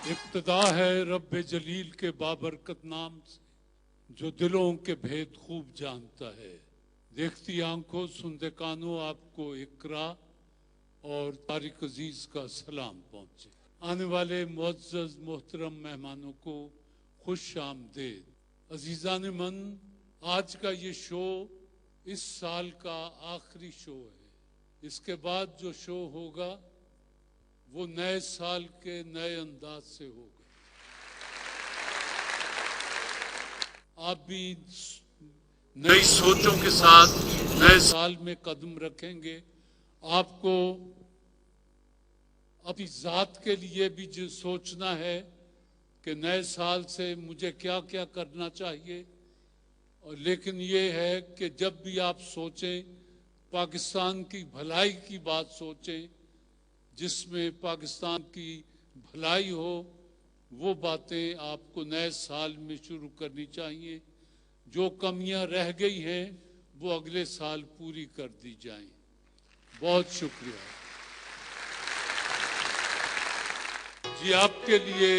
इब्तिदा है रब जलील के बाबरकत नाम से, जो दिलों के भेद खूब जानता है। देखती आंखों सुनते कानों आपको इकरा और तारिक अजीज का सलाम पहुंचे। आने वाले मुअज़्ज़ज़ मोहतरम मेहमानों को खुश आमदीद। अजीज़ान मन, आज का ये शो इस साल का आखिरी शो है। इसके बाद जो शो होगा वो नए साल के नए अंदाज से होगा। आप भी नई सोचों के साथ नए साल में कदम रखेंगे। आपको अपनी जात के लिए भी जो सोचना है कि नए साल से मुझे क्या क्या करना चाहिए, और लेकिन ये है कि जब भी आप सोचें, पाकिस्तान की भलाई की बात सोचें, जिसमें पाकिस्तान की भलाई हो, वो बातें आपको नए साल में शुरू करनी चाहिए। जो कमियां रह गई हैं वो अगले साल पूरी कर दी जाएं। बहुत शुक्रिया जी। आपके लिए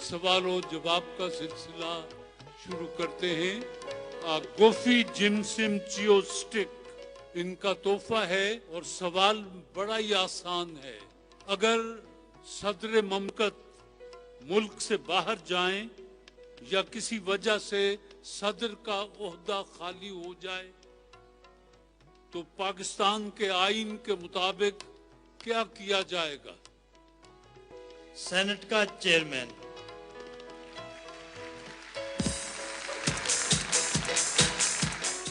सवालों जवाब का सिलसिला शुरू करते हैं। गोफी जिमसिम चियो स्टिक इनका तोहफा है और सवाल बड़ा ही आसान है। अगर सदर ममलकत मुल्क से बाहर जाएं या किसी वजह से सदर का ओहदा खाली हो जाए तो पाकिस्तान के आईन के मुताबिक क्या किया जाएगा? सेनेट का चेयरमैन।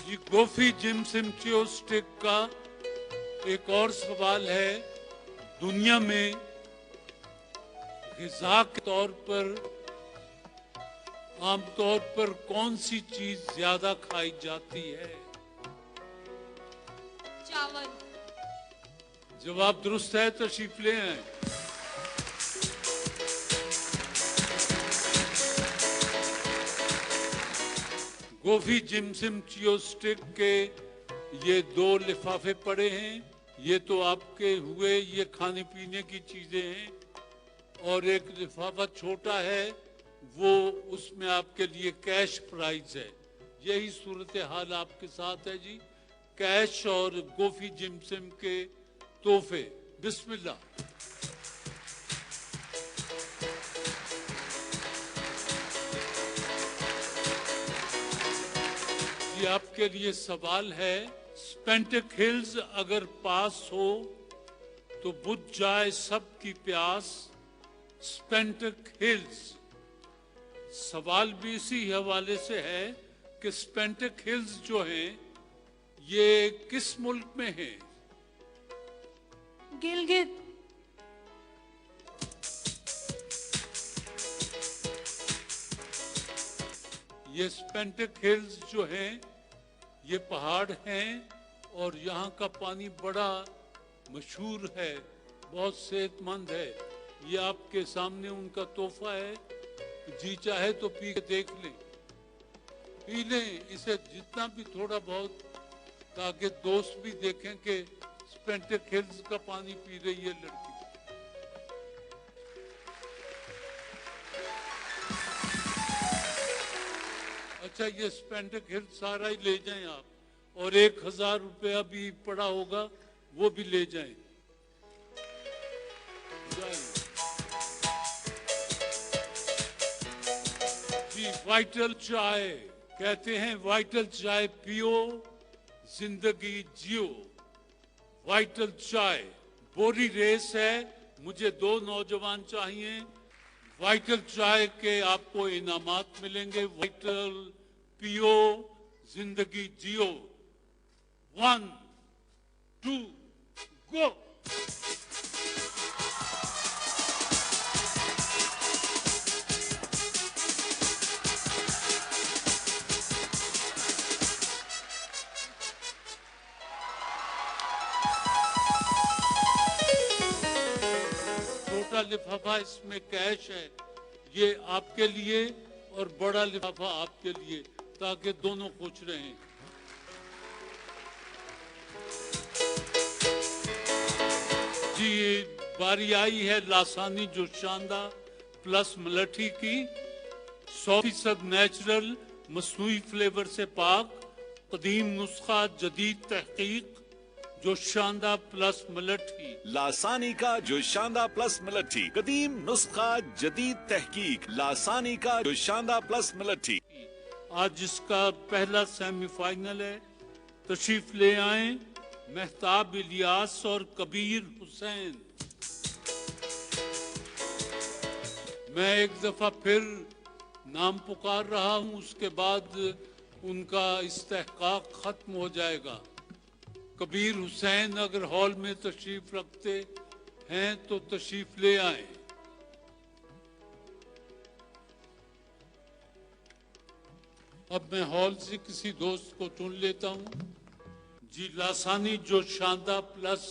ये गोफी जिमसिम चियो स्टिक का एक और सवाल है। दुनिया में ग़िज़ा के तौर पर आमतौर पर कौन सी चीज ज्यादा खाई जाती है? चावल। जवाब दुरुस्त है, तशरीफ ले आए। गोफी जिमसिम चियो स्टिक के ये 2 लिफाफे पड़े हैं। ये तो आपके हुए, ये खाने पीने की चीजें हैं, और एक लिफाफा छोटा है, वो उसमें आपके लिए कैश प्राइज है। यही सूरत हाल आपके साथ है जी। कैश और गोफी जिमसिम के तोहफे। बिस्मिल्लाह। ये आपके लिए सवाल है। स्पेंटिक हिल्स अगर पास हो तो बुझ जाए सबकी प्यास। स्पेंटिक हिल्स सवाल भी इसी हवाले से है कि स्पेंटिक हिल्स जो हैं ये किस मुल्क में है? गिलगित। ये स्पेंटिक हिल्स जो हैं ये पहाड़ हैं और यहाँ का पानी बड़ा मशहूर है, बहुत सेहतमंद है। ये आपके सामने उनका तोहफा है। जी चाहे तो पी के देख लें, पी लें इसे जितना भी थोड़ा बहुत, ताकि दोस्त भी देखें कि स्पेंटिक हिल्स का पानी पी रही है लड़की। अच्छा, ये स्पेंटिक हिल्स सारा ही ले जाएं आप, और 1000 रुपया भी पड़ा होगा वो भी ले जाएं। जी, वाइटल चाय कहते हैं, वाइटल चाय पियो जिंदगी जियो। वाइटल चाय बोरी रेस है, मुझे 2 नौजवान चाहिए। वाइटल चाय के आपको इनामात मिलेंगे। वाइटल पियो जिंदगी जियो। 1 2 गो। छोटा लिफाफा इसमें कैश है, ये आपके लिए, और बड़ा लिफाफा आपके लिए, ताकि दोनों खुश रहें। जी, बारी आई है लासानी जो शानदार प्लस मलठी की 100% नेचुरल मसनूई फ्लेवर से पाक कदीम नुस्खा जदीद तहकीक जोशांदा प्लस मलठी। लासानी का जोशांदा प्लस मलठी, कदीम नुस्खा जदीद तहकीक, लासानी का जोशांदा प्लस मलठी। आज जिसका पहला सेमीफाइनल है, तशरीफ ले आए मेहताब इलियास और कबीर हुसैन। मैं एक दफा फिर नाम पुकार रहा हूं, उसके बाद उनका इस्तेहकाक खत्म हो जाएगा। कबीर हुसैन अगर हॉल में तशरीफ रखते हैं तो तशरीफ ले आए। अब मैं हॉल से किसी दोस्त को चुन लेता हूं। जी, लासानी जोशांदा प्लस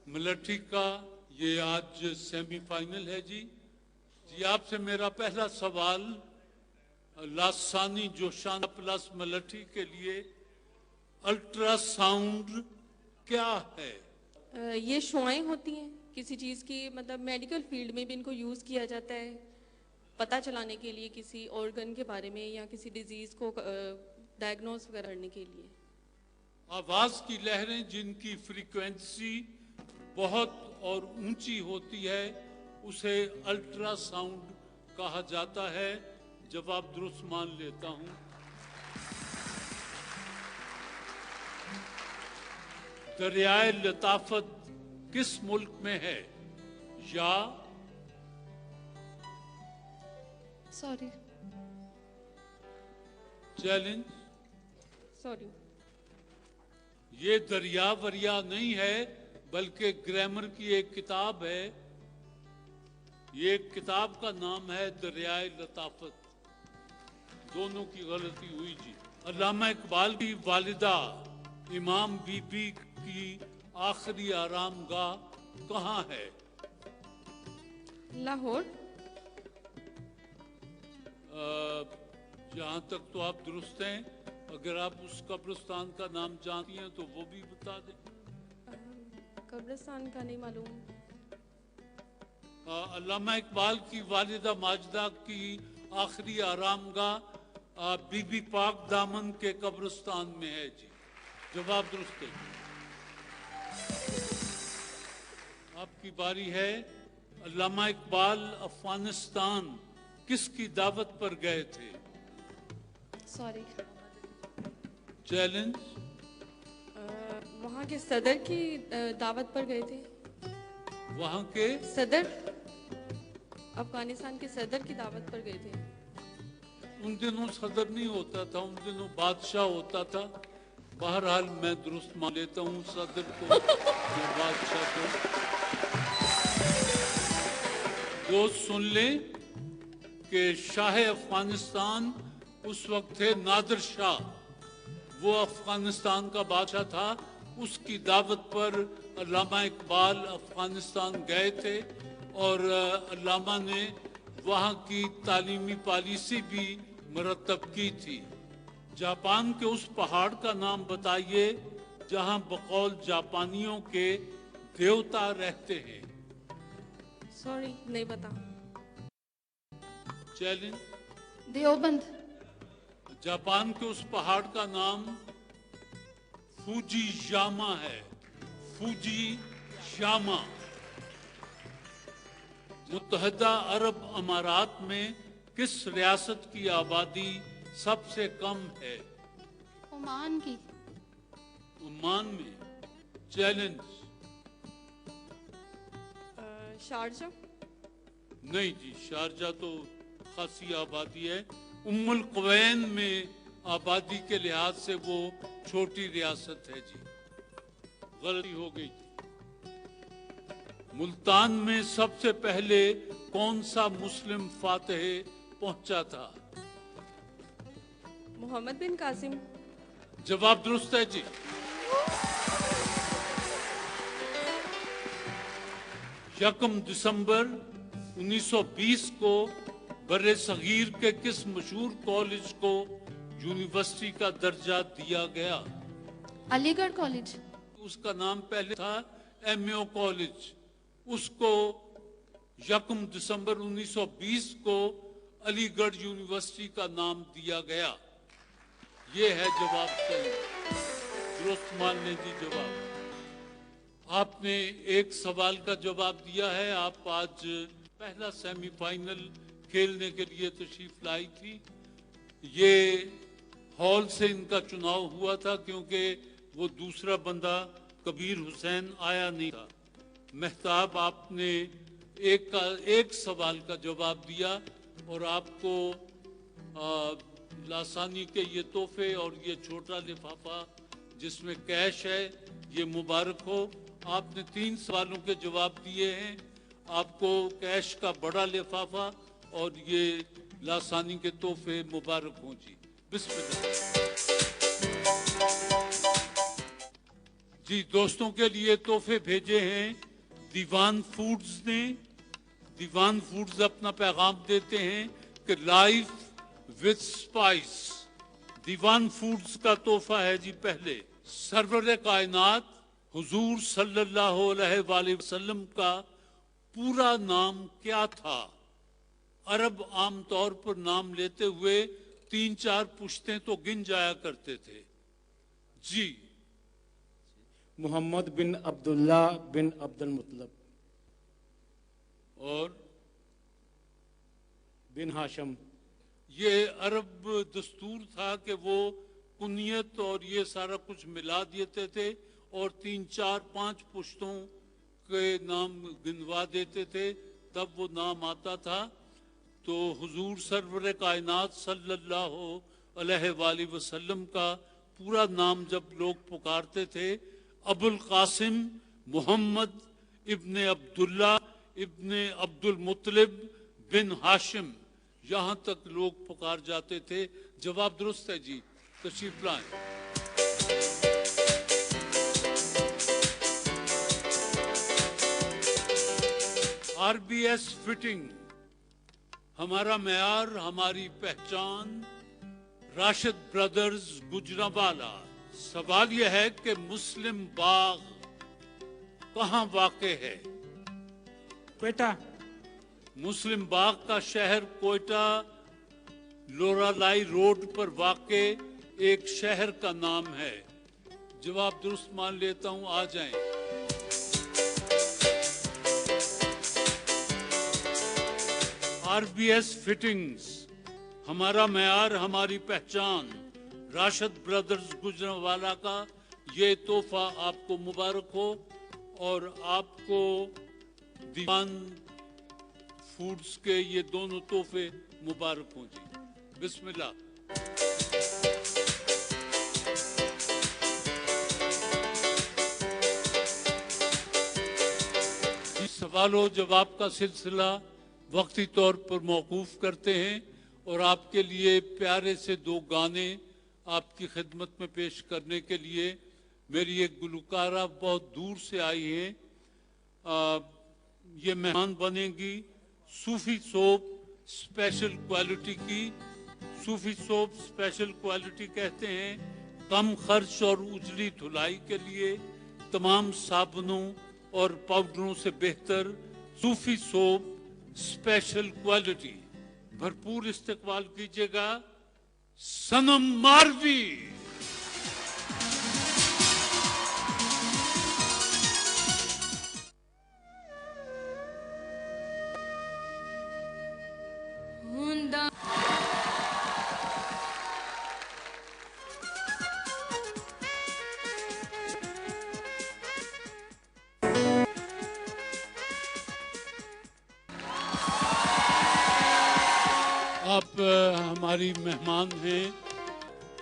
मलठी का ये आज सेमीफाइनल है। जी, आपसे मेरा पहला सवाल, लासानी जोशांदा प्लस मलठी के लिए अल्ट्रासाउंड क्या है? ये शुआएं होती हैं किसी चीज़ की, मतलब मेडिकल फील्ड में भी इनको यूज़ किया जाता है पता चलाने के लिए, किसी ऑर्गन के बारे में या किसी डिजीज़ को डायग्नोस करने के लिए। आवाज़ की लहरें जिनकी फ्रीक्वेंसी बहुत और ऊंची होती है उसे अल्ट्रासाउंड कहा जाता है। जवाब दुरुस्त मान लेता हूं। दरियाए लताफत किस मुल्क में है? या सॉरी चैलेंज, सॉरी, ये दरिया वरिया नहीं है बल्कि ग्रामर की एक किताब है। ये किताब का नाम है दरियाए लताफत। दोनों की गलती हुई जी। अल्लामा इकबाल की वालिदा इमाम बीबी की आखिरी आरामगाह कहाँ है? लाहौर। जहाँ तक तो आप दुरुस्त हैं। अगर आप उस कब्रिस्तान का नाम जानती हैं तो वो भी बता दें। कब्रिस्तान का नहीं मालूम। अल्लामा इकबाल की वालिदा माजिदा की आखिरी आरामगाह बीबी पाक दामन के कब्रिस्तान में है। जी, जवाब दुरुस्त है। आपकी बारी है। अल्लामा इकबाल अफगानिस्तान किसकी दावत पर गए थे? सॉरी, चैलेंज, वहाँ के सदर की दावत पर गए थे। वहाँ के सदर, अफगानिस्तान के सदर की दावत पर गए थे। उन दिनों सदर नहीं होता था, उन दिनों बादशाह होता था। बहरहाल मैं दुरुस्त मान लेता हूँ सदर को या बादशाह को। दोस्त सुन लें कि शाह अफगानिस्तान उस वक्त थे नादिर शाह। वो अफगानिस्तान का बादशाह था। उसकी दावत पर अल्लामा इकबाल अफगानिस्तान गए थे और अल्लामा ने वहाँ की तालीमी पॉलिसी भी मरतब की थी। जापान के उस पहाड़ का नाम बताइए जहाँ बकौल जापानियों के देवता रहते हैं। सॉरी, नहीं पता। चैलेंज, देवबंद। जापान के उस पहाड़ का नाम फूजी यामा है। फूजी यामा। मुत्तहदा अरब अमारात में किस रियासत की आबादी सबसे कम है? ओमान की। ओमान में। Challenge, Sharjah. नहीं जी, शारजा तो खासी आबादी है। उम्मुल कुवैन में आबादी के लिहाज से वो छोटी रियासत है। जी, गलती हो गई। मुल्तान में सबसे पहले कौन सा मुस्लिम फातह पहुंचा था? मोहम्मद बिन कासिम। जवाब दुरुस्त है जी। यकम दिसंबर 1920 को बर्रे सगीर के किस मशहूर कॉलेज को यूनिवर्सिटी का दर्जा दिया गया? अलीगढ़ कॉलेज। उसका नाम पहले था एमओ कॉलेज, उसको यकम दिसंबर 1920 को अलीगढ़ यूनिवर्सिटी का नाम दिया गया। ये है जवाब सही, दुरुस्त मान लीजिए जवाब। आपने एक सवाल का जवाब दिया है। आप आज पहला सेमीफाइनल खेलने के लिए तशरीफ लाई थी। ये हॉल से इनका चुनाव हुआ था क्योंकि वो दूसरा बंदा कबीर हुसैन आया नहीं था। मेहताब, आपने एक सवाल का जवाब दिया और आपको लासानी के ये तोहफे और ये छोटा लिफाफा जिसमें कैश है, ये मुबारक हो। आपने 3 सवालों के जवाब दिए हैं। आपको कैश का बड़ा लिफाफा और ये लासानी के तोहफे मुबारक हों जी। बिस्मिल्लाह जी। दोस्तों के लिए तोहफे भेजे हैं दीवान फूड्स ने। दीवान फूड्स अपना पैगाम देते हैं कि life with spice. Dewan foods का तोहफा है जी। पहले, सरवर कायनात हुजूर सल्लल्लाहु अलैहि वसल्लम का पूरा नाम क्या था? अरब आमतौर पर नाम लेते हुए 3-4 पुश्तें तो गिन जाया करते थे जी। मोहम्मद बिन अब्दुल्ला बिन अब्दुल मुत्तलब और बिन हाशम। ये अरब दस्तूर था कि वो कुनियत और ये सारा कुछ मिला देते थे और 3-4-5 पुश्तों के नाम गिनवा देते थे, तब वो नाम आता था। तो हुजूर सरवर कायनात सल्लल्लाहु अलैहि वसल्लम का पूरा नाम जब लोग पुकारते थे, अबुल कासिम मोहम्मद इब्ने अब्दुल्ला इब्ने अब्दुल मुत्तलिब बिन हाशिम, यहाँ तक लोग पुकार जाते थे। जवाब दुरुस्त है जी। तशरीफ लाएं। RBS फिटिंग, हमारा मेयार हमारी पहचान, राशिद ब्रदर्स गुजरांवाला। सवाल यह है कि मुस्लिम बाग कहाँ वाक़े है? क्वेटा। मुस्लिम बाग का शहर कोयटा लोरालाई रोड पर वाक़े एक शहर का नाम है। जवाब दुरुस्त मान लेता हूं। आ जाएं। RBS फिटिंग्स, हमारा मेयार हमारी पहचान, राशिद ब्रदर्स गुजरांवाला का ये तोहफा आपको मुबारक हो और आपको दीवान फूड्स के ये दोनों तोहफे मुबारक हों जी। बिस्मिल्लाह। सवालों जवाब का सिलसिला वक्ती तौर पर मौकूफ करते हैं और आपके लिए प्यारे से 2 गाने आपकी खिदमत में पेश करने के लिए मेरी एक गुलकारा बहुत दूर से आई है। ये मेहमान बनेंगी सूफी सोप स्पेशल क्वालिटी की। सूफी सोप स्पेशल क्वालिटी कहते हैं कम खर्च और उजली धुलाई के लिए तमाम साबुनों और पाउडरों से बेहतर सूफी सोप स्पेशल क्वालिटी। भरपूर इस्तेमाल कीजिएगा। सनम मारवी। आप हमारी मेहमान हैं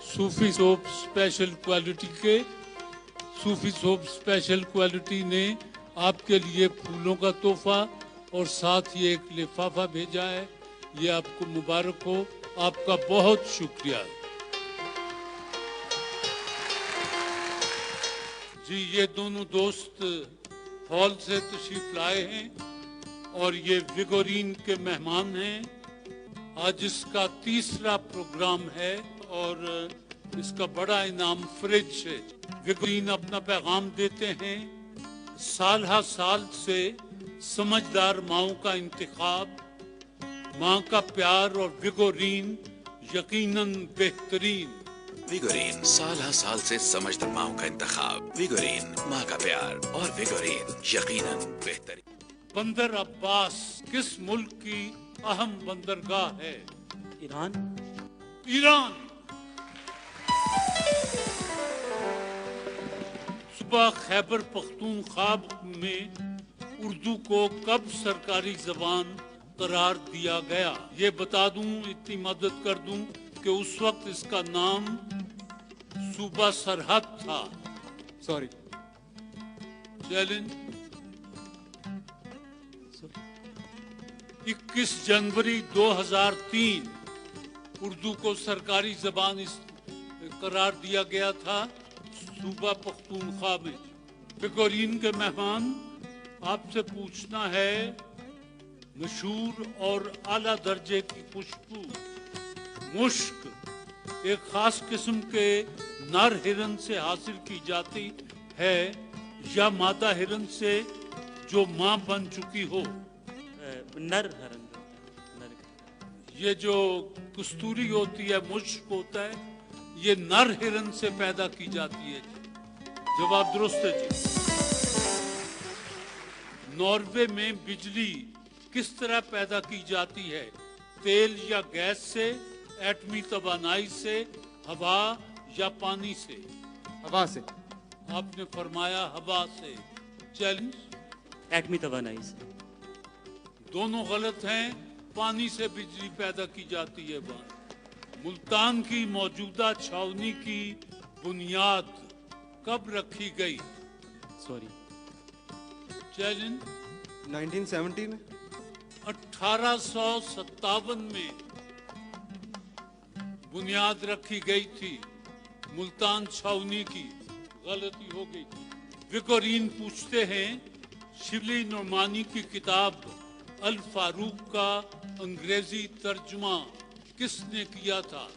सूफी सोप स्पेशल क्वालिटी के। सूफी सोप स्पेशल क्वालिटी ने आपके लिए फूलों का तोहफा और साथ ही एक लिफाफा भेजा है। ये आपको मुबारक हो। आपका बहुत शुक्रिया जी। ये दोनों दोस्त हॉल से तशरीफ लाए हैं और ये विगोरीन के मेहमान हैं। आज इसका 3रा प्रोग्राम है और इसका बड़ा इनाम फ्रिज है। विगोरीन अपना पैगाम देते हैं, साल हा साल से समझदार माओ का इंतखाब, माँ का प्यार और विगोरीन यकीनन बेहतरीन। विगोरीन, साल हर साल से समझदार माओ का इंतखाब। विगोरीन, माँ का प्यार और विगोरीन यकीनन बेहतरीन। बंदर अब्बास किस मुल्क की अहम बंदरगाह है? ईरान। ईरान। सुबह खैबर पख्तूनख्वा में उर्दू को कब सरकारी जबान करार दिया गया? ये बता दूं, इतनी मदद कर दूं कि उस वक्त इसका नाम सूबा सरहद था। सॉरी। चैलेंज। 21 जनवरी 2003 उर्दू को सरकारी जबान करार दिया गया था सूबा पख्तूनख्वा में। विगोरीन के मेहमान, आपसे पूछना है, मशहूर और आला दर्जे की खुशबू मुश्क एक खास किस्म के नर हिरन से हासिल की जाती है या मादा हिरन से जो मां बन चुकी हो? नर हरन। ये जो कस्तूरी होती है, मुश्क होता है, ये नर हिरन से पैदा की जाती है। जवाब दुरुस्त है जी। नॉर्वे में बिजली किस तरह पैदा की जाती है? तेल या गैस से, एटमी तवानाई से, हवा या पानी से? हवा से। आपने फरमाया हवा से। चैलेंज। एटमी तवानाई से। दोनों गलत हैं। पानी से बिजली पैदा की जाती है। मुल्तान की मौजूदा छावनी की बुनियाद कब रखी गई? सॉरी। चैलेंज। 1970 में। 1857 में बुनियाद रखी गई थी मुल्तान छावनी की। गलती हो गई। विगोरीन पूछते हैं, शिबली नुमानी की किताब अल फारूक का अंग्रेजी तर्जुमा किसने किया था?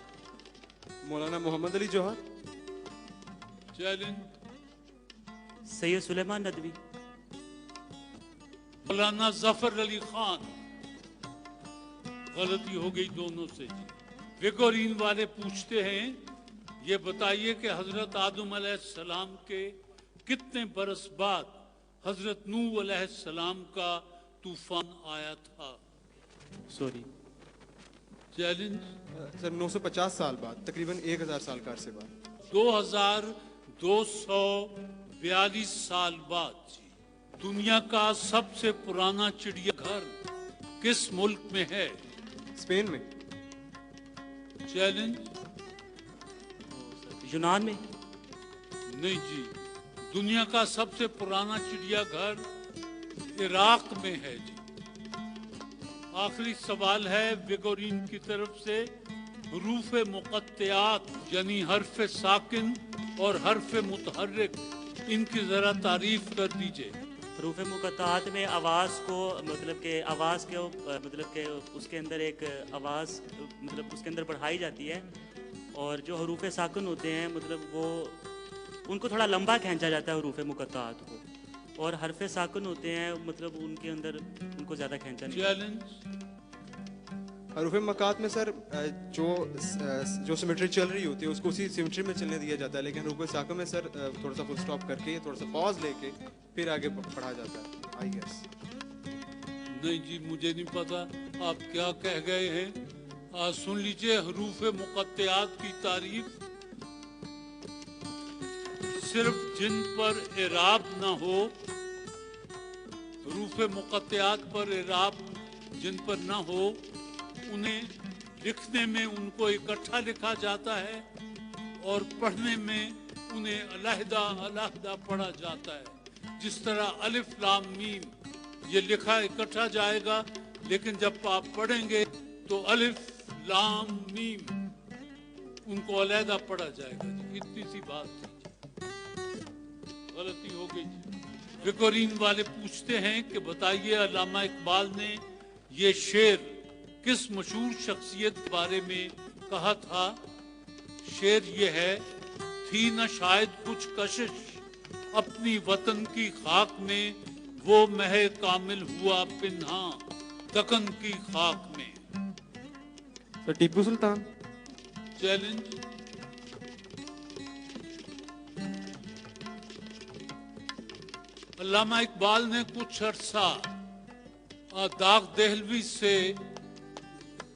मौलाना मोहम्मद अली जौहर। चैलेंज। सैयद सुलेमान नदवी। मौलाना जफर अली खान। गलती हो गई दोनों से। विगोरीन वाले पूछते हैं, ये बताइए कि हजरत आदम अलैहिस्सलाम के कितने बरस बाद हजरत नूह अलैहिस्सलाम का तूफान आया था? सॉरी। चैलेंज। सर 950 साल बाद, तकरीबन 1000 साल का अरसे बाद। 2242 साल बाद। दुनिया का सबसे पुराना चिड़ियाघर किस मुल्क में है? स्पेन में। चैलेंज। यूनान में। नहीं जी, दुनिया का सबसे पुराना चिड़ियाघर इराक में है जी। आखिरी सवाल है विगोरीन की तरफ से, हरूफ मुक़त्तियात यानी हर्फ साकिन और हर्फ मुतहर्रिक, इनकी जरा तारीफ कर दीजिए। हरूफ मुक़त्तियात में आवाज़ को मतलब के आवाज़ के मतलब के उसके अंदर एक आवाज़ मतलब उसके अंदर बढ़ाई जाती है, और जो हरूफ साकिन होते हैं मतलब वो उनको थोड़ा लंबा खींचा जाता है हरूफ मुक़त्तियात को, और हरफ साकिन होते हैं मतलब उनके अंदर उनको ज़्यादा खींचा नहीं। चैलेंज। हरूफ मकात में सर जो सिमेट्री चल रही होती है उसको उसी सिमेट्री में चलने दिया जाता है, लेकिन हरूफ साकिन में सर थोड़ा सा फुल स्टॉप करके, थोड़ा सा पॉज लेके फिर आगे पढ़ा जाता है, आई गेस। नहीं जी, मुझे नहीं पता आप क्या कह गए हैं। सुन लीजिए हरूफ मुक़त्तियात की तारीफ। सिर्फ जिन पर इराब न हो, हरूफ मुक़त्तियात पर इराब जिन पर न हो, उन्हें लिखने में उनको इकट्ठा लिखा जाता है और पढ़ने में उन्हें अलहदा अलहदा पढ़ा जाता है। जिस तरह अलिफ लाम मीम ये लिखा इकट्ठा जाएगा, लेकिन जब आप पढ़ेंगे तो अलिफ लाम मीम उनको अलहदा पढ़ा जाएगा। इतनी सी बात थी। गलती हो गई। विगोरीन वाले पूछते हैं कि बताइए, अल्लामा इकबाल ने ये शेर किस मशहूर शख्सियत के बारे में कहा था? शेर ये है, थी न शायद कुछ कशिश अपनी वतन की खाक में, वो मह कामिल हुआ पिन्हा दकन की खाक में। सर टीपू सुल्तान। चैलेंज। अल्लामा इकबाल ने कुछ अरसा दाग देहलवी से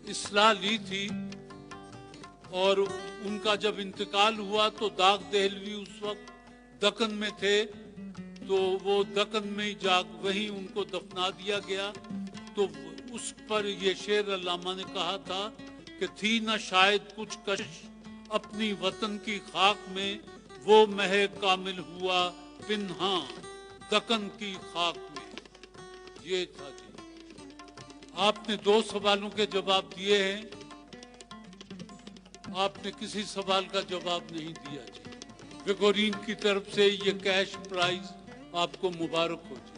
इस्लाह ली थी और उनका जब इंतकाल हुआ तो दाग देहलवी उस वक्त दक्कन में थे, तो वो दक्कन में ही वहीं उनको दफना दिया गया। तो उस पर ये शेर अल्लामा ने कहा था कि थी न शायद कुछ कशिश अपनी वतन की खाक में, वो मह कामिल हुआ पिन्हा दक्कन की खाक में। ये था जी। आपने 2 सवालों के जवाब दिए हैं, आपने किसी सवाल का जवाब नहीं दिया जी। विकोरीन की तरफ से ये कैश प्राइज आपको मुबारक हो जी।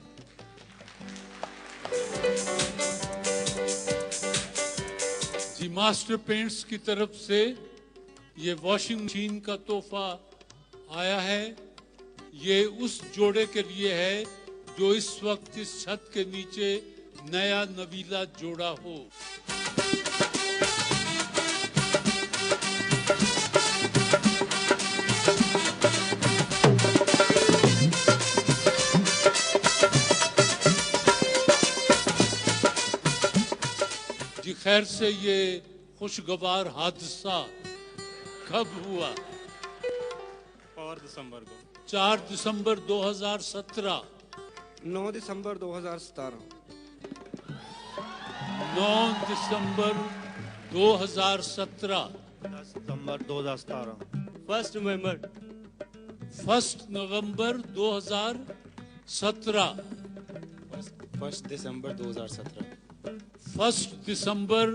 जी मास्टर पेंट्स की तरफ से ये वॉशिंग मशीन का तोहफा आया है। ये उस जोड़े के लिए है जो इस वक्त इस छत के नीचे नया नवीला जोड़ा हो। जी खैर से ये खुशगवार हादसा कब हुआ? 4 दिसंबर को। 4 दिसंबर 2017। 9 दिसंबर 2017। 9 दिसंबर 2017। 10 सितंबर 2017। 1 नवंबर। 1 नवंबर 2017। 1 दिसंबर 2017। 1 दिसंबर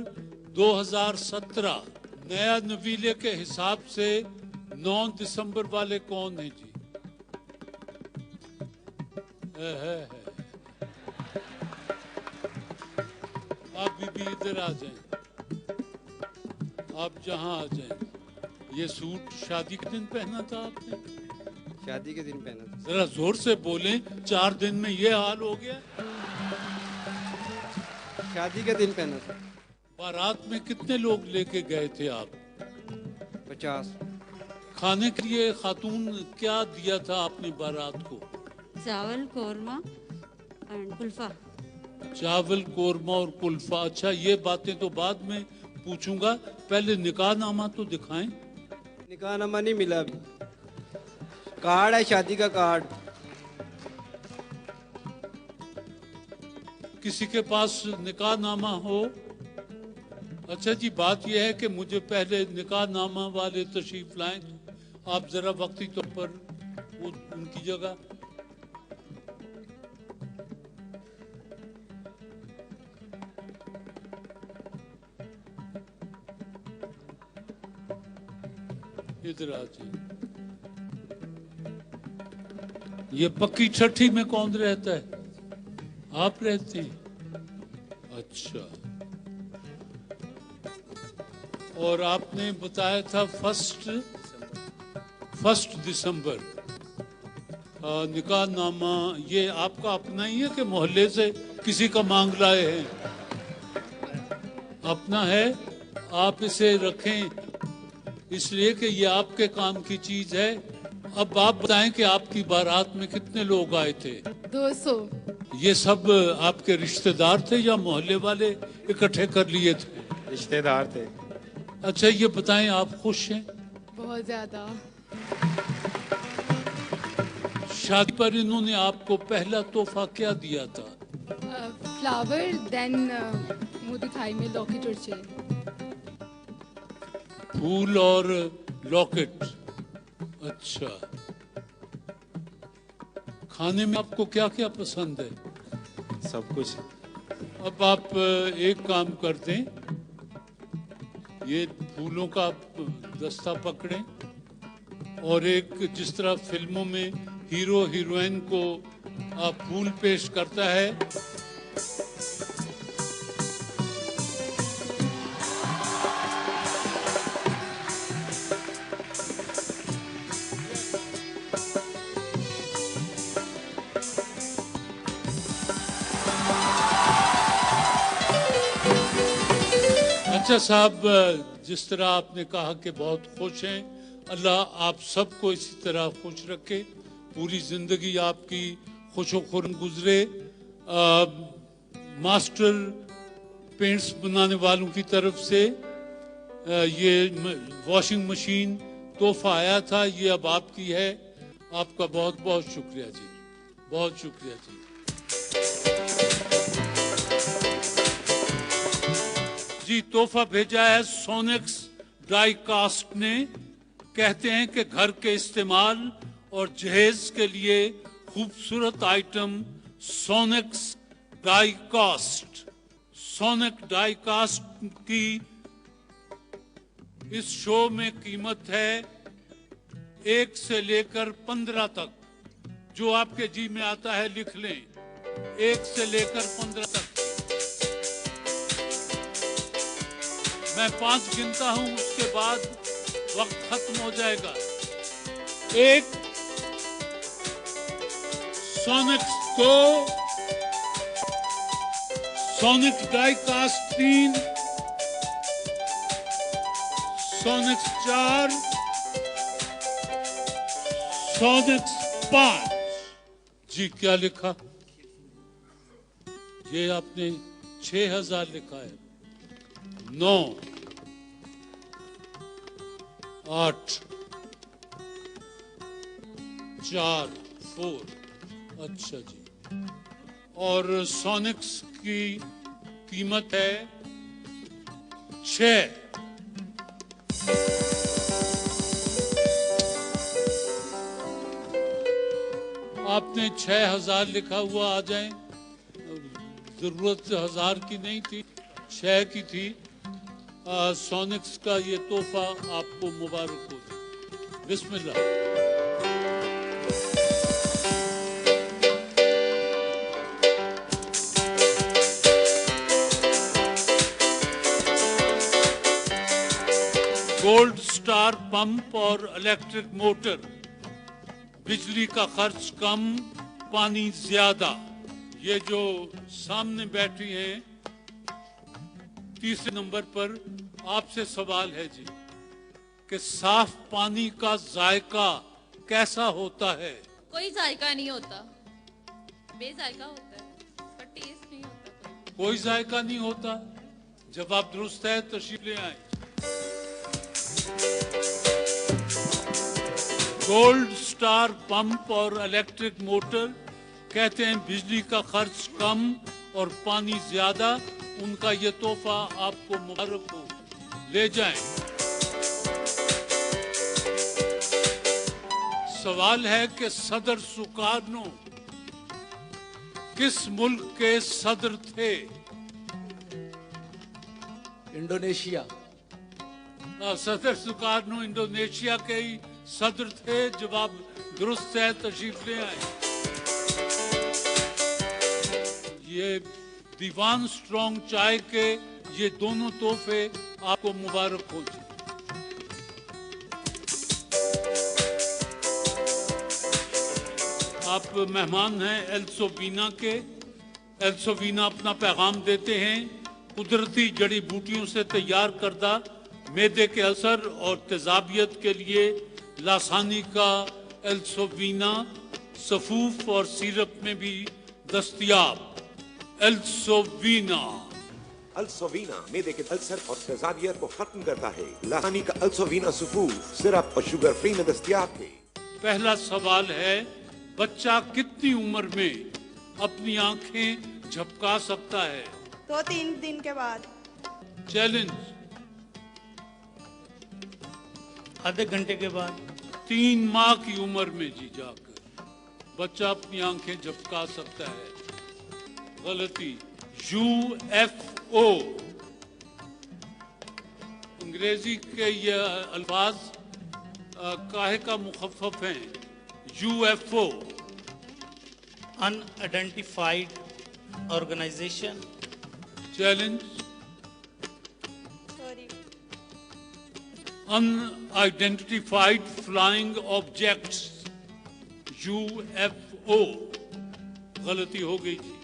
2017। नया नवीले के हिसाब से 9 दिसंबर वाले कौन है जी? है। आप भी इधर आ जाएं, आप जहां आ जाएं। ये सूट शादी के दिन पहना था आपने? शादी के दिन पहना था। जरा जोर से बोलें, 4 दिन में ये हाल हो गया। शादी के दिन पहना था। बारात में कितने लोग लेके गए थे आप? 50। खाने के लिए खातून क्या दिया था आपने बारात को? चावल कोरमा एंड कुल्फा। चावल कोरमा और कुल्फा। अच्छा, ये बातें तो बाद में पूछूंगा, पहले निकाह नामा तो दिखाएं। निकाह नामा नहीं मिला अभी। कार्ड है, शादी का कार्ड। किसी के पास निकाह नामा हो? अच्छा जी, बात यह है कि मुझे पहले निकाह नामा वाले तशरीफ लाएं, आप जरा वक्ती तौर पर उनकी जगह। इधर आ जाइए। ये पक्की छठी में कौन रहता है? आप रहते हैं? अच्छा। और आपने बताया था 1 दिसंबर। निकाह नामा ये आपका अपना ही है कि मोहल्ले से किसी का मांग लाए हैं? अपना है। आप इसे रखें इसलिए कि ये आपके काम की चीज है। अब आप बताएं कि आपकी बारात में कितने लोग आए थे? 200। ये सब आपके रिश्तेदार थे या मोहल्ले वाले इकट्ठे कर लिए थे? रिश्तेदार थे। अच्छा, ये बताएं, आप खुश हैं? बहुत ज्यादा। शादी पर इन्होंने आपको पहला तोहफा क्या दिया था? फ्लावर, देन मोदी थाई में लॉकेट और चेन। फूल और लॉकेट। अच्छा। खाने में आपको क्या क्या पसंद है? सब कुछ। अब आप एक काम करते हैं, ये फूलों का दस्ता पकड़ें और एक जिस तरह फिल्मों में हीरो हीरोइन को फूल पेश करता है, चाचा साहब, जिस तरह आपने कहा कि बहुत खुश हैं, अल्लाह आप सबको इसी तरह खुश रखे, पूरी जिंदगी आपकी खुशो खुर्म गुजरे। मास्टर पेंट्स बनाने वालों की तरफ से ये वॉशिंग मशीन तोहफा आया था, ये अब आपकी है। आपका बहुत बहुत शुक्रिया जी, बहुत शुक्रिया जी। जी तोहफा भेजा है सोनेक्स डाई कास्ट ने। कहते हैं कि घर के इस्तेमाल और जहेज के लिए खूबसूरत item Sonex die cast. Sonex die cast की इस शो में कीमत है 1 से लेकर 15 तक। जो आपके जी में आता है लिख लें, 1 से लेकर 15 तक। मैं 5 गिनता हूं, उसके बाद वक्त खत्म हो जाएगा। 1, सोनेक्स 2, सोनेक्स डाई कास्ट 3, सोनेक्स 4, सोनेक्स 5। जी क्या लिखा? ये आपने 6000 लिखा है। 9, 8, 4, 4। अच्छा जी। और सोनेक्स की कीमत है 6। आपने 6000 लिखा हुआ, आ जाए। जरूरत 1000 की नहीं थी, 6 की थी। सोनेक्स का ये तोहफा आपको मुबारक हो जी। बिस्मिल्लाह। गोल्ड स्टार पंप और इलेक्ट्रिक मोटर। बिजली का खर्च कम, पानी ज्यादा। ये जो सामने बैठी हैं, तीसरे नंबर पर आपसे सवाल है जी कि साफ पानी का जायका कैसा होता है? कोई जायका नहीं होता, बेजायका होता है, पर टेस्ट नहीं होता। कोई जायका नहीं होता। जवाब दुरुस्त है, तशरीफ ले आए। गोल्ड स्टार पंप और इलेक्ट्रिक मोटर कहते हैं बिजली का खर्च कम और पानी ज्यादा। उनका ये तोहफा आपको मुबारक हो, ले जाएं। सवाल है कि सदर सुकार्नो किस मुल्क के सदर थे? इंडोनेशिया। सदर सुकार्नो इंडोनेशिया के ही सदर थे। जवाब दुरुस्त है, तशरीफ ले आए। ये दीवान स्ट्रॉन्ग चाय के ये दोनों तोहफे आपको मुबारक हो जी। आप मेहमान हैं एल्सोवीना के। एल्सोवीना अपना पैगाम देते हैं कुदरती जड़ी बूटियों से तैयार करदा मैदे के असर और तेजाबियत के लिए लासानी का एल्सोवीना सफूफ और सिरप में भी दस्तयाब। एल्सोवीना। अल्सोवीना मैदे के अल्सर और तेजाबियत को खत्म करता है। लासानी का अल्सोवीना सफूफ, सिरप और शुगर फ्री में दस्तयाब है। पहला सवाल है, बच्चा कितनी उम्र में अपनी आंखें झपका सकता है? 2-3 दिन के बाद। चैलेंज। आधे घंटे के बाद। 3 माह की उम्र में जी जाकर बच्चा अपनी आंखें झपका सकता है। गलती। UFO। अंग्रेजी के ये अल्फाज काहे का मुखफ़फ़ हैं? UFO। Unidentified organization. Challenge. Unidentified flying objects, UFO। गलती हो गई जी।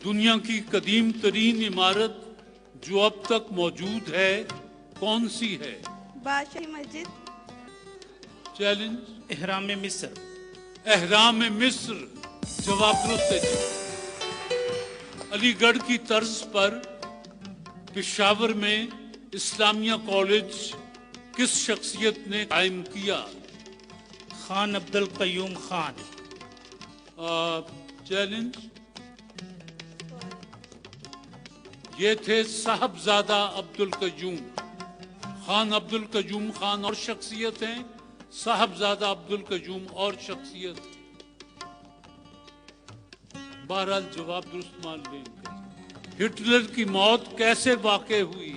दुनिया की कदीम तरीन इमारत जो अब तक मौजूद है कौन सी है? बादशाही मस्जिद। चैलेंज। एहराम मिस्र। एहराम मिस्र जवाब दुरुस्त है जी। अलीगढ़ की तर्ज पर पेशावर में इस्लामिया कॉलेज किस शख्सियत ने कायम किया? खान अब्दुल कयूम खान। चैलेंज। ये थे साहबजादा अब्दुल कयूम खान। अब्दुल कयूम खान और शख्सियत हैं, साहबजादा अब्दुल कयूम और शख्सियत। बहरहाल जवाब दुरुस्त मान लेंगे। हिटलर की मौत कैसे वाक़ई हुई?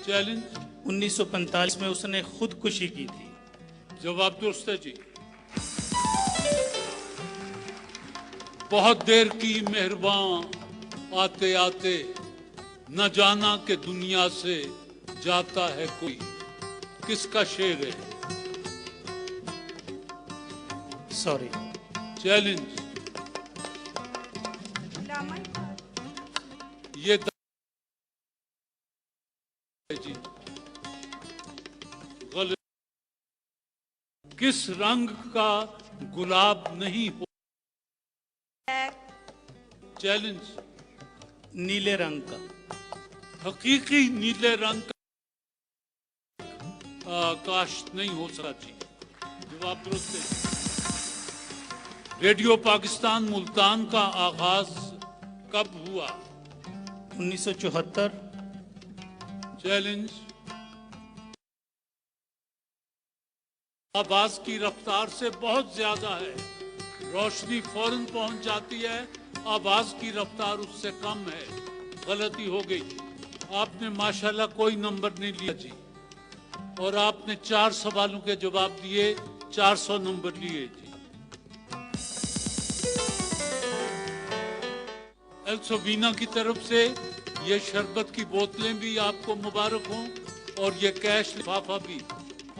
चैलेंज। 1945 में उसने खुदकुशी की थी। जवाब दुरुस्त है जी। बहुत देर की मेहरबान आते आते न जाना कि दुनिया से जाता है कोई, किसका शेर है? सॉरी। चैलेंज। ये जी गलत। किस रंग का गुलाब नहीं हो? चैलेंज। नीले रंग का। हकीकी नीले रंग का काश नहीं हो सकता जी। जवाब दुरुस्त है। रेडियो पाकिस्तान मुल्तान का आगाज कब हुआ? 1974। चैलेंज। आवाज की रफ्तार से बहुत ज्यादा है, रोशनी फौरन पहुंच जाती है, आवाज की रफ्तार उससे कम है। गलती हो गई। आपने माशाल्लाह कोई नंबर नहीं लिया जी, और आपने 4 सवालों के जवाब दिए, 400 नंबर लिए जी। एल्सोवीना की तरफ से ये शरबत की बोतलें भी आपको मुबारक हों, और ये कैश लिफाफा भी।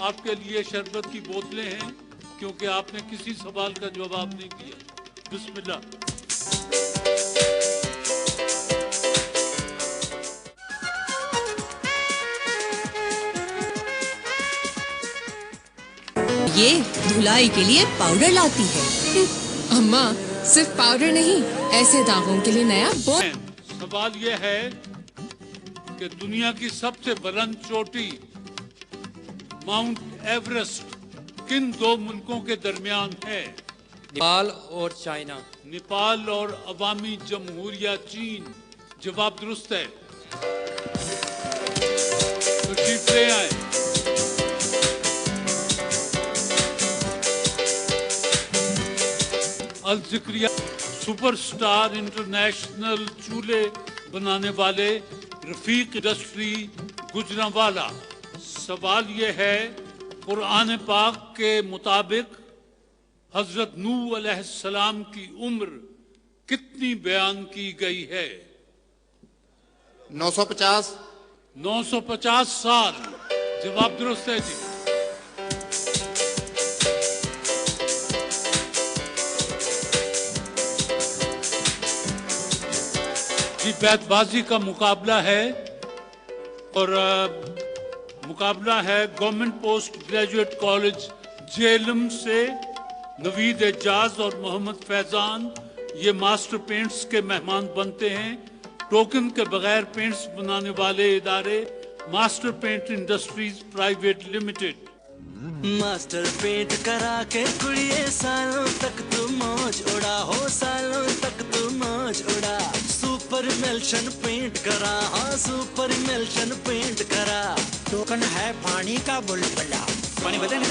आपके लिए शरबत की बोतलें हैं क्योंकि आपने किसी सवाल का जवाब नहीं दिया। बिस्मिल्लाह। ये धुलाई के लिए पाउडर लाती है। अम्मा सिर्फ पाउडर नहीं, ऐसे दागों के लिए नया सवाल ये है कि दुनिया की सबसे बुलंद चोटी माउंट एवरेस्ट किन 2 मुल्कों के दरमियान है? नेपाल और चाइना। नेपाल और अवामी जमहूरिया चीन। जवाब दुरुस्त है। तो ठीक ले आए। अल जिक्रिया सुपरस्टार इंटरनेशनल चूल्हे बनाने वाले रफीक इंडस्ट्री गुजरांवाला। सवाल ये है, कुरान पाक के मुताबिक हजरत नूह अलैहिस्सलाम की उम्र कितनी बयान की गई है? 950। 950 साल। जवाब दुरुस्त है जी। बैतबाजी का मुकाबला है, और मुकाबला है government post graduate college Jhelum से नवीद एजाज और मोहम्मद फैजान। ये मास्टर पेंट्स के मेहमान बनते हैं। टोकन के बगैर पेंट्स बनाने वाले इदारे master paint industries private limited. Master paint करा के कुड़िए सालों तक तू मौज उड़ा हो, सालों तक तू मौज उड़ा। सुपर इमल्शन पेंट करा, हाँ सुपर इमल्शन पेंट करा। टोकन है पानी का बुलबुला। पानी बदलने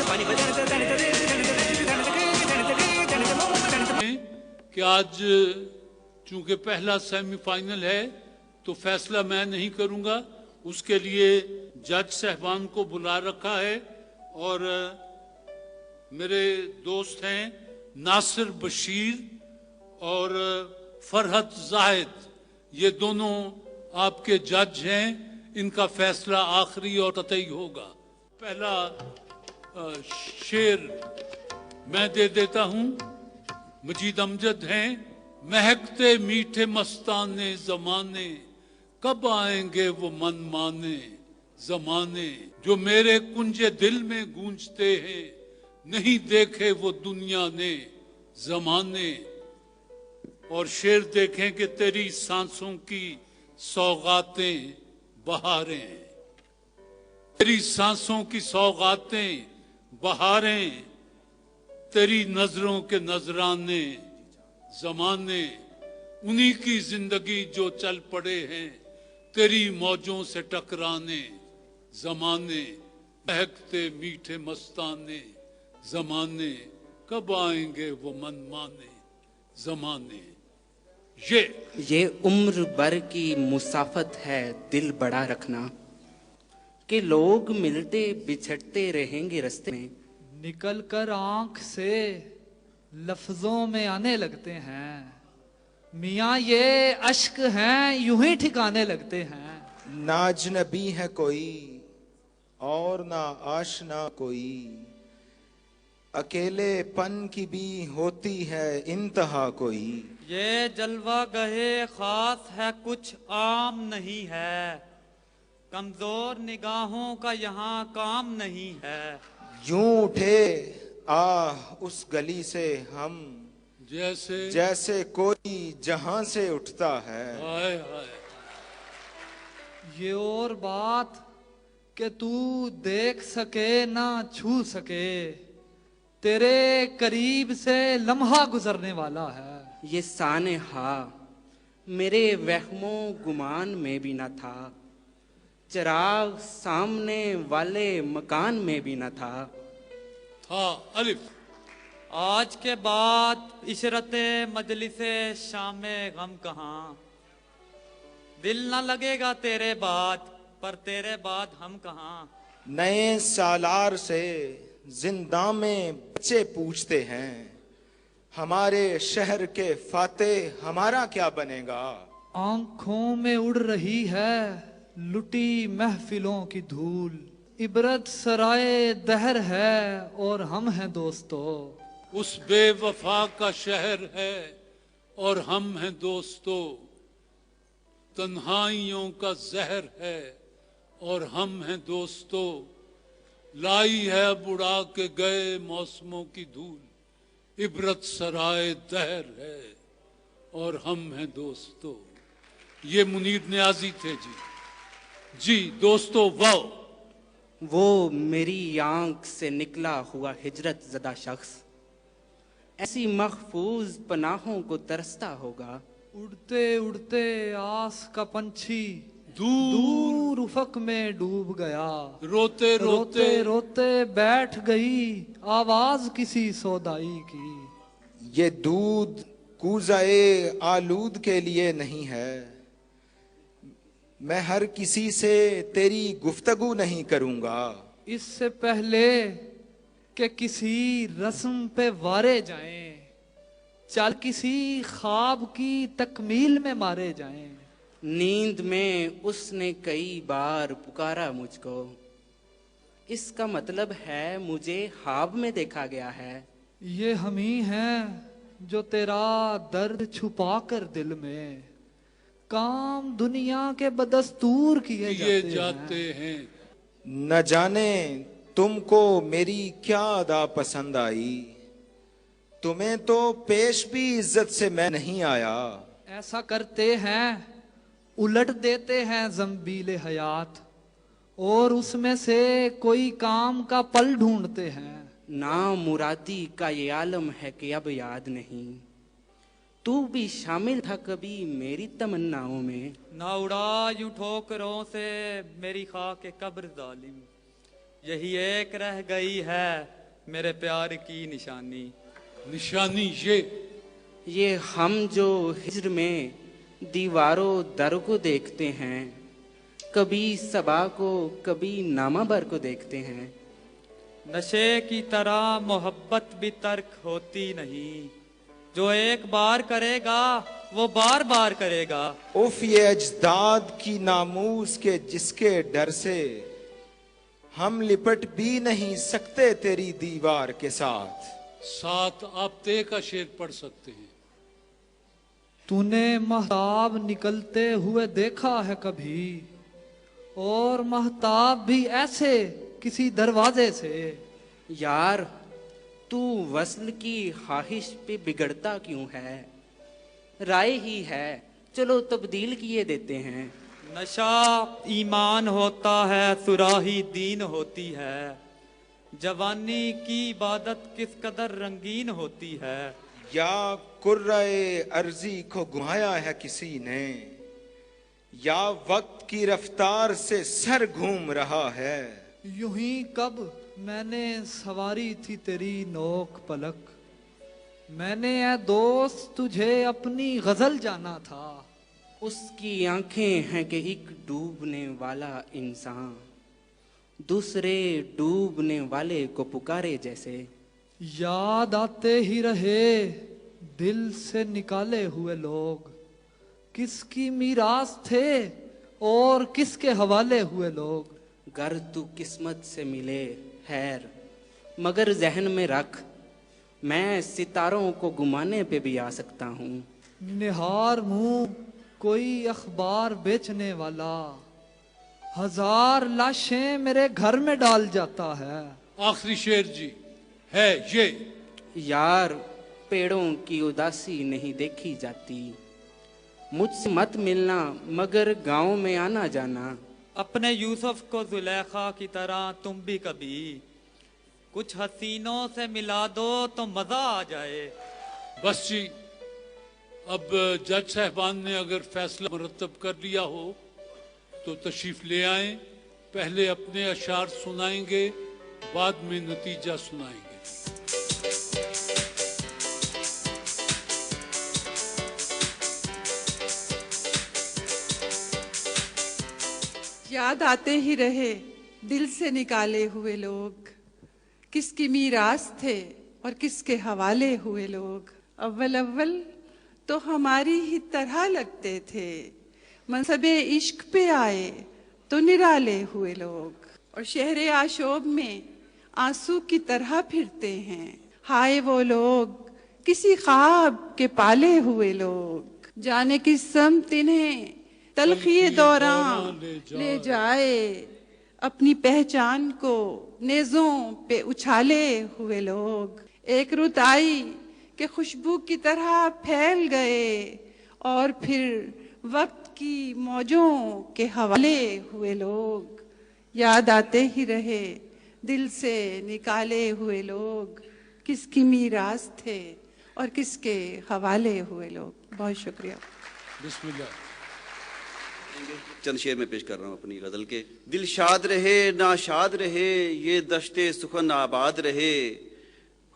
कि आज चूंकि पहला सेमीफाइनल है तो फैसला मैं नहीं करूंगा, उसके लिए जज साहबान को बुला रखा है, और मेरे दोस्त हैं नासिर बशीर और फरहत जाहिद, ये दोनों आपके जज हैं। इनका फैसला आखिरी और कतई होगा। पहला शेर मैं दे देता हूं। मजीद अमजद हैं। महकते मीठे मस्ताने जमाने, कब आएंगे वो मनमाने जमाने जो मेरे कुंजे दिल में गूंजते हैं, नहीं देखे वो दुनिया ने जमाने। और शेर देखें कि तेरी सांसों की सौगातें बहारें, तेरी सांसों की सौगातें बहारें, तेरी नजरों के नजराने जमाने। उन्हीं की जिंदगी जो चल पड़े हैं तेरी मौजों से टकराने जमाने। बहकते मीठे मस्ताने जमाने, कब आएंगे वो मनमाने जमाने। ये उम्र भर की मुसाफत है दिल बड़ा रखना, कि लोग मिलते बिछड़ते रहेंगे रास्ते में। निकल कर आंख से लफ्जों में आने लगते हैं, मियाँ ये अश्क हैं यूं ही ठिकाने लगते हैं। ना अजनबी है कोई और ना आशना कोई, अकेलेपन की भी होती है इंतहा कोई। ये जलवा गहे खास है कुछ आम नहीं है, कमजोर निगाहों का यहाँ काम नहीं है। यूं उठे उस गली से हम जैसे कोई जहां से उठता है। हाय हाय। ये और बात कि तू देख सके ना छू सके, तेरे करीब से लम्हा गुजरने वाला है। ये साने हा मेरे वहमों गुमान में भी न था, चिराग सामने वाले मकान में भी न था। अलिफ। आज के बाद इशरते मजलिसे शामे गम कहाँ, दिल न लगेगा तेरे बाद पर तेरे बाद हम कहाँ। नए सालार से जिंदा में बच्चे पूछते हैं, हमारे शहर के फाते हमारा क्या बनेगा। आंखों में उड़ रही है लुटी महफिलों की धूल, इबरत सराय दहर है और हम हैं दोस्तों। उस बेवफा का शहर है और हम हैं दोस्तों, तन्हाइयों का जहर है और हम हैं दोस्तों। लाई है बुढ़ा के गए मौसमों की धूल, इबरत सराय दहर है और हम हैं दोस्तों। ये मुनीर नियाजी थे जी दोस्तों। वो मेरी आंख से निकला हुआ हिजरत ज़दा शख्स, ऐसी महफूज पनाहों को तरसता होगा। उड़ते उड़ते आस का पंछी दूर उफक में डूब गया, रोते रोते रोते बैठ गई आवाज किसी सौदाई की। ये दूध कूज़ाए आलूद के लिए नहीं है, मैं हर किसी से तेरी गुफ्तगू नहीं करूंगा। इससे पहले कि किसी रस्म पे वारे जाएं, चल किसी ख्वाब की तकमील में मारे जाएं। नींद में उसने कई बार पुकारा मुझको, इसका मतलब है मुझे ख्वाब में देखा गया है। ये हम ही हैं जो तेरा दर्द छुपा कर दिल में काम दुनिया के बदस्तूर किए जाते हैं। न जाने तुमको मेरी क्या अदा पसंद आई, तुम्हें तो पेश भी इज्जत से मैं नहीं आया। ऐसा करते हैं उलट देते हैं जंबीले हयात और उसमें से कोई काम का पल ढूंढते हैं। ना मुरादी का ये आलम है कि अब याद नहीं, तू भी शामिल था कभी मेरी तमन्नाओं में। ना उड़ा यूं ठोकरों से मेरी खाक कब्र जालिम, यही एक रह गई है मेरे प्यार की निशानी। निशानी ये हम जो हिज्र में दीवारों दर को देखते हैं, कभी सबा को कभी नामाबर को देखते हैं। नशे की तरह मोहब्बत भी तर्क होती नहीं, जो एक बार करेगा वो बार बार करेगा। उफ ये अजदाद की नामूस के जिसके डर से हम लिपट भी नहीं सकते तेरी दीवार के साथ। आप ते का शेर पढ़ सकते हैं। तूने महताब निकलते हुए देखा है कभी, और महताब भी ऐसे किसी दरवाजे से। यार तू वस्ल की ख्वाहिश पे बिगड़ता क्यों है? राय ही है, चलो तब्दील किए देते हैं। नशा ईमान होता है, सुराही दीन होती है। जवानी की इबादत किस कदर रंगीन होती है। या कुर्रे अर्जी को घुमाया है किसी ने, या वक्त की रफ्तार से सर घूम रहा है। यूं ही कब मैंने सवारी थी तेरी नोक पलक, मैंने ऐ दोस्त तुझे अपनी गजल जाना था। उसकी आंखें हैं कि एक डूबने वाला इंसान दूसरे डूबने वाले को पुकारे जैसे। याद आते ही रहे दिल से निकाले हुए लोग, किसकी मीरास थे और किसके हवाले हुए लोग। गर तू किस्मत से मिले खैर, मगर जहन में रख मैं सितारों को घुमाने पे भी आ सकता हूँ। निहार मुंह कोई अखबार बेचने वाला, हजार लाशें मेरे घर में डाल जाता है। आखिरी शेर जी है ये। यार पेड़ों की उदासी नहीं देखी जाती, मुझसे मत मिलना मगर गांव में आना जाना। अपने यूसुफ को जुलेखा की तरह तुम भी कभी कुछ हसीनों से मिला दो तो मजा आ जाए। बस जी, अब जज साहबान ने अगर फैसला मुरतब कर लिया हो तो तशरीफ ले आए। पहले अपने अशार सुनाएंगे, बाद में नतीजा सुनाएंगे। याद आते ही रहे दिल से निकाले हुए लोग, किसकी मीरास थे और किसके हवाले हुए लोग। अव्वल अव्वल तो हमारी ही तरह लगते थे, मनसबे इश्क पे आए तो निराले हुए लोग। और शहरे आशोब में आंसू की तरह फिरते हैं, हाय वो लोग किसी ख्वाब के पाले हुए लोग। जाने किस समत इन्हें तलखी दौरान ले जाए, अपनी पहचान को नेज़ों पे उछाले हुए लोग। एक रुत आई कि खुशबू की तरह फैल गए और फिर वक्त की मौजों के हवाले हुए लोग। याद आते ही रहे दिल से निकाले हुए लोग, किसकी मीरास थे और किसके हवाले हुए लोग। बहुत शुक्रिया। बिस्मिल्लाह। चंद शेर में पेश कर रहा हूँ अपनी गजल के। दिल शाद रहे नाशाद रहे, ये दश्ते सुखन आबाद रहे,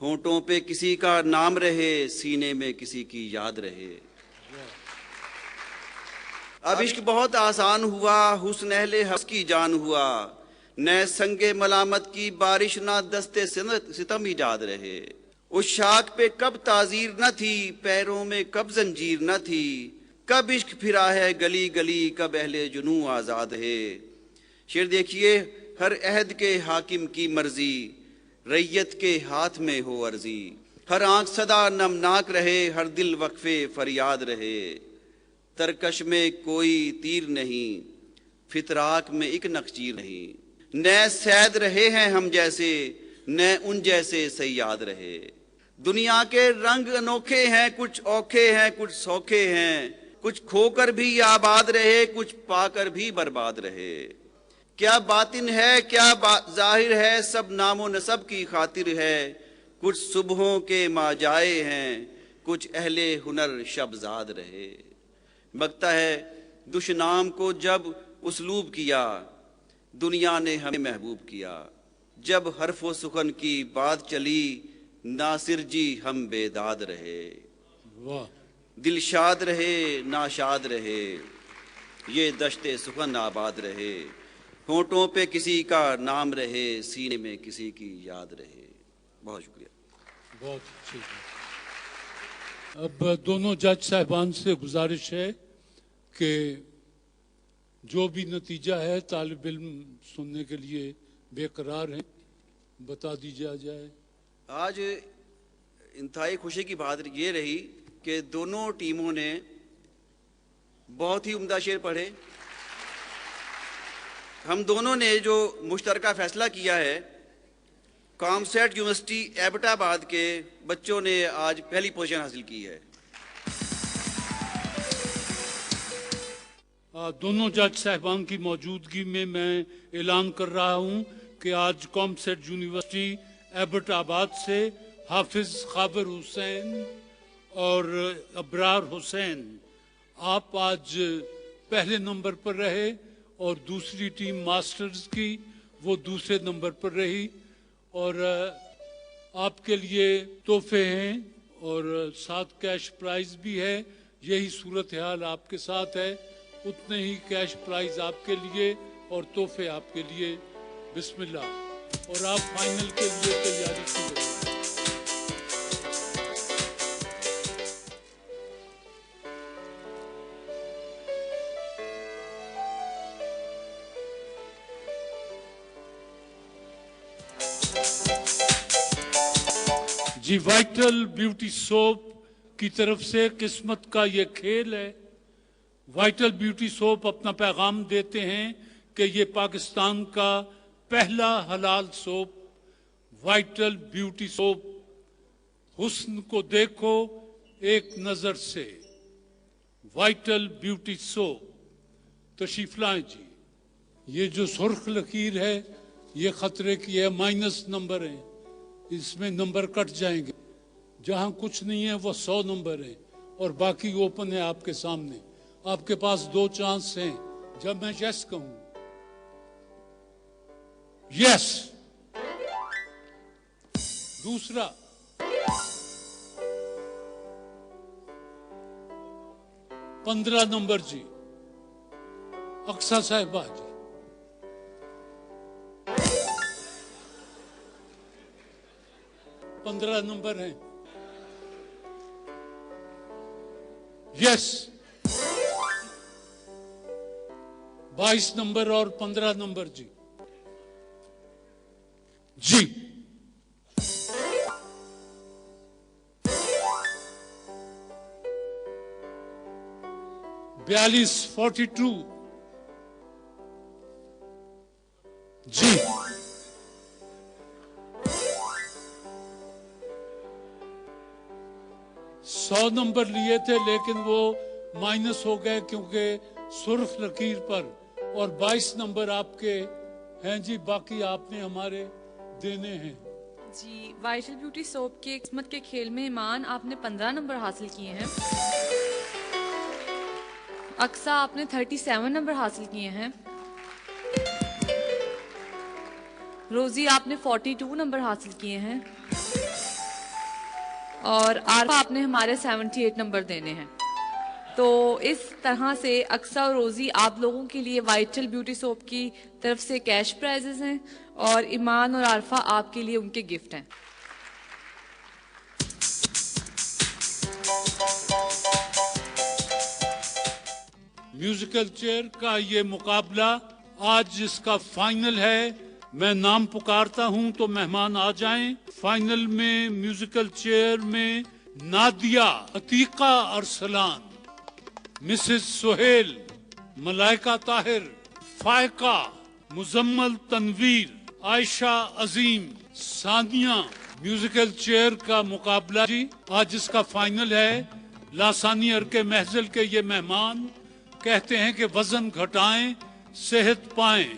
होंठों पे किसी का नाम रहे, सीने में किसी की याद रहे। अब इश्क बहुत आसान हुआ, हुस्न अहले हस की जान हुआ, न संगे मलामत की बारिश ना दस्ते सितम इजाद रहे। उस शाख पे कब ताजीर न थी, पैरों में कब जंजीर न थी, कब इश्क फिरा है गली गली, कब अहले जुनू आजाद है। शेर देखिए, हर अहद के हाकिम की मर्जी, रैयत के हाथ में हो अर्जी, हर आंख सदा नमनाक रहे, हर दिल वक्फे फरियाद रहे। तरकश में कोई तीर नहीं, फितराक में एक नक्चीर नहीं, न सैद रहे हैं हम जैसे, न उन जैसे सयाद रहे। दुनिया के रंग अनोखे हैं, कुछ औखे हैं कुछ सौखे हैं, कुछ खोकर भी आबाद रहे, कुछ पाकर भी बर्बाद रहे। क्या बातिन है क्या जाहिर है, सब नामो नसब की खातिर है, कुछ सुबहों के माजाए हैं, कुछ अहले हुनर शबजाद रहे। बकता है दुश्नाम को जब उसलूब किया, दुनिया ने हमें महबूब किया, जब हरफो सुखन की बात चली, नासिर जी हम बेदाद रहे। वाह। दिल शाद रहे नाशाद रहे, ये दश्ते सुखन आबाद रहे, होंठों पे किसी का नाम रहे, सीने में किसी की याद रहे। बहुत शुक्रिया। बहुत अच्छी। अब दोनों जज साहबान से गुजारिश है कि जो भी नतीजा है, तालिब इल्म सुनने के लिए बेकरार हैं, बता दीजिए जाए। आज इंतहाई खुशी की बात ये रही कि दोनों टीमों ने بہت ہی عمدہ شعر پڑھے. ہم دونوں نے جو مشترکہ فیصلہ کیا ہے، کامسیٹ یونیورسٹی ایبٹ آباد کے بچوں نے آج پہلی پوزیشن حاصل کی ہے. دونوں جج صاحبان کی موجودگی میں اعلان کر رہا ہوں کہ آج کامسیٹ یونیورسٹی ایبٹ آباد سے حافظ خابر حسین اور ابرار حسین آپ آج پہلے نمبر پر رہے، اور دوسری ٹیم ماسٹرز کی وہ دوسرے نمبر پر رہی. اور آپ کے لیے تحفے ہیں اور ساتھ کیش پرائز بھی ہے. یہی صورتحال آپ کے ساتھ ہے، اتنے ہی کیش پرائز آپ کے لیے اور تحفے آپ کے لیے. بسم اللہ. اور آپ فائنل کے لیے تیاری کیجیے. جی وائٹل بیوٹی سوپ کی طرف سے قسمت کا یہ کھیل ہے. وائٹل بیوٹی سوپ اپنا پیغام دیتے ہیں کہ یہ پاکستان کا پہلا حلال سوپ. وائٹل بیوٹی سوپ، حسن کو دیکھو ایک نظر سے. Vital beauty soap. تشریف لائیں جی. یہ جو سرخ لکیر ہے یہ خطرے کی ہے، مائنس نمبر ہیں، اس میں نمبر کٹ جائیں گے. جہاں کچھ نہیں ہے وہ 100 نمبر ہیں اور باقی اوپن ہے آپ کے سامنے. آپ کے پاس 2 چانس ہیں. جب میں یس کہوں، یس. دوسرا، پندرہ نمبر جی اقصا صاحبہ جی. پندرہ نمبر ہیں. یس. 22 نمبر اور 15 نمبر جی. جی 42 جی. 100 نمبر لیے تھے لیکن وہ مائنس ہو گئے کیونکہ سرخ لکیر پر. اور 22 نمبر آپ کے ہیں جی، باقی آپ نے ہمارے دینے ہیں. جی وائٹل بیوٹی سوپ کے قسمت کے کھیل میں ایمان آپ نے 15 نمبر حاصل کیے ہیں. اقصا آپ نے 37 نمبر حاصل کیے ہیں. روزی آپ نے 42 نمبر حاصل کیے ہیں. اور عارفہ آپ نے ہمارے 78 نمبر دینے ہیں. تو اس طرح سے اقصا اور روزی آپ لوگوں کے لیے وائٹل بیوٹی سوپ کی طرف سے کیش پرائزز ہیں اور ایمان اور عارفہ آپ کے لیے ان کے گفٹ ہیں. میوزیکل چیئر کا یہ مقابلہ آج جس کا فائنل ہے، میں نام پکارتا ہوں تو مہمان آ جائیں. فائنل میں میوزیکل چیئر میں نادیہ عتیقہ ارسلان، مسز سہیل، ملائکہ طاہر، فائقہ، مزمل تنویر، عائشہ عظیم، ثانیہ. میوزیکل چیئر کا مقابلہ جی آج اس کا فائنل ہے. لاسانی ارک محضل کے یہ مہمان کہتے ہیں کہ وزن گھٹائیں صحت پائیں.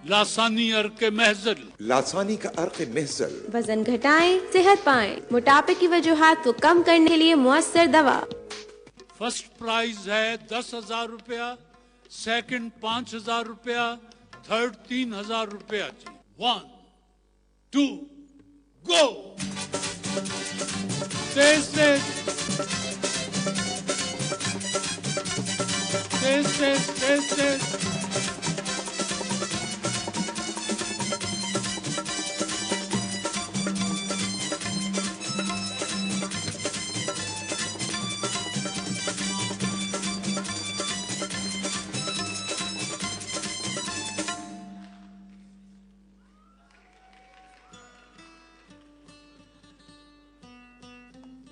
لاسانی ارک محضل. لاسانی کا ارک محضل. وزن گھٹائیں صحت پائیں، موٹاپے کی وجوہات کو کم کرنے کے لیے مؤثر دوا. فرسٹ پرائز ہے 10,000 روپیہ، سیکنڈ 5,000 روپیہ، تھرڈ 3,000 روپیہ جی. 1 2 گو. تیز تیز تیز تیز تیز تیز.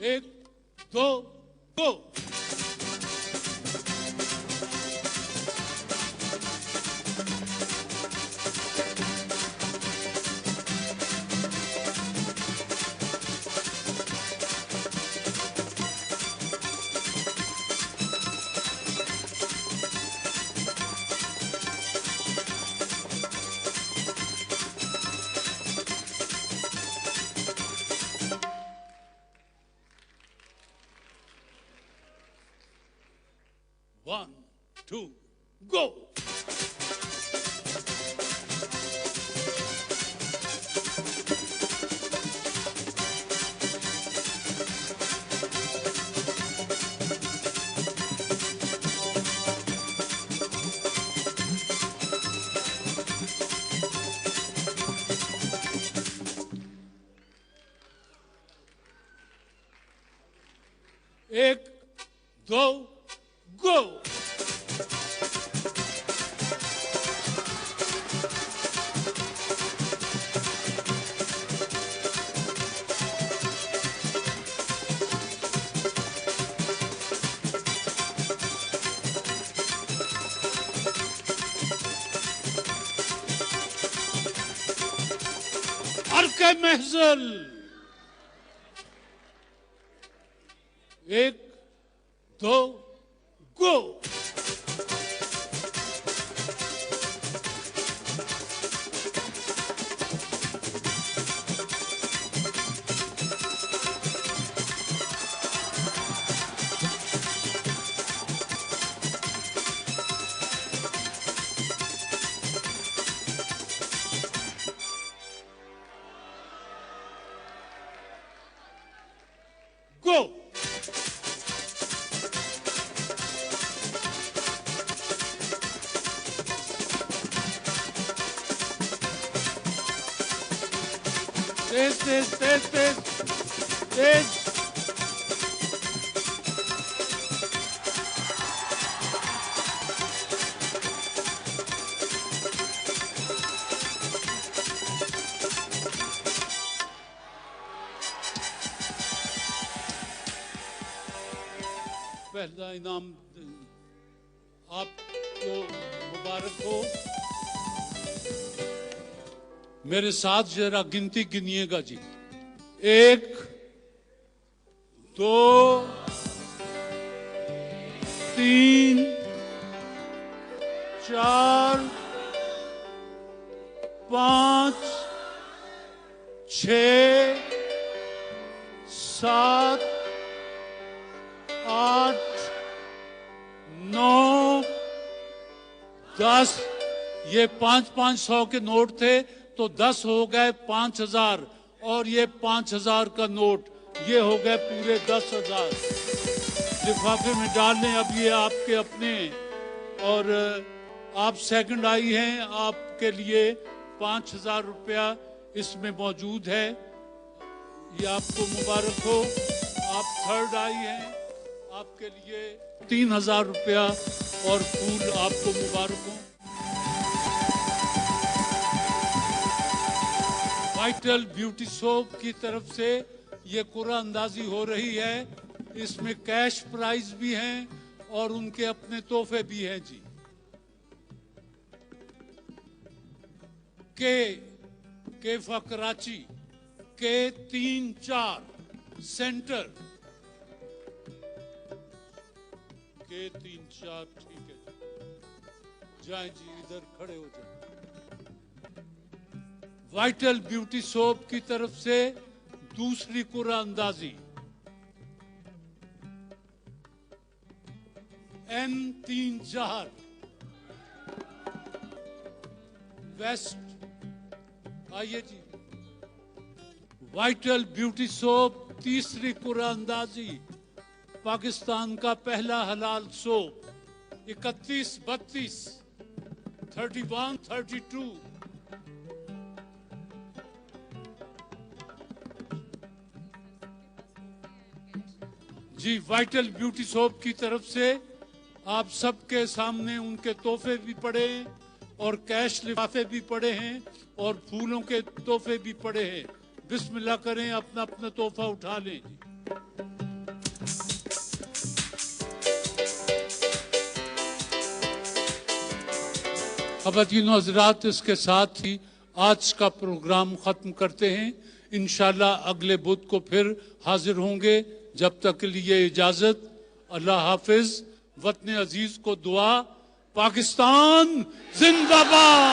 ایک دو گو. 1, 2, go! एक, दो, go! अर्के महजल, एक, दो, go! Go! तेज तेज तेज तेज तेज। पहला इनाम आपको मुबारक हो। मेरे साथ जरा गिनती गिनिएगा जी। 1, 2, 3, 4, 5, 6, 7, 8, 9, 10। ये 500 के नोट थे तो 10 हो गए 5000 और ये 5000 का नोट, ये हो गए पूरे 10,000। लिफाफे में डाल लें। अब ये आपके अपने, और आप सेकंड आई हैं, आपके लिए 5000 रुपया इसमें मौजूद है, ये आपको मुबारक हो। आप थर्ड आई हैं, आपके लिए 3000 रुपया और फूल आपको मुबारक हो। वाइटल ब्यूटी सोप की तरफ से ये कुरा अंदाजी हो रही है। इसमें कैश प्राइज भी हैं और उनके अपने तोहफे भी हैं जी। केफा कराची के 3-4 सेंटर के 3-4 ठीक है, जाएं जी, इधर खड़े हो जाए। वाइटल ब्यूटी सोप की तरफ से दूसरी कुरा अंदाजी N34 वेस्ट, आइए जी। वाइटल ब्यूटी सोप तीसरी कुरा अंदाजी, पाकिस्तान का पहला हलाल सोप, 31, 32, 31, 32। जी, वाइटल ब्यूटी सोप की तरफ से आप सबके सामने उनके तोहफे भी पड़े हैं और कैश लिफाफे भी पड़े हैं और फूलों के तोहफे भी पड़े हैं। बिस्मिल्लाह करें, अपना अपना तोहफा उठा लें जी। ख़वातीन हज़रात, इसके साथ ही आज का प्रोग्राम ख़त्म करते हैं। इंशाल्लाह अगले बुध को फिर हाजिर होंगे। जब तक के लिए इजाजत, अल्लाह हाफिज। वतन अजीज को दुआ, पाकिस्तान जिंदाबाद।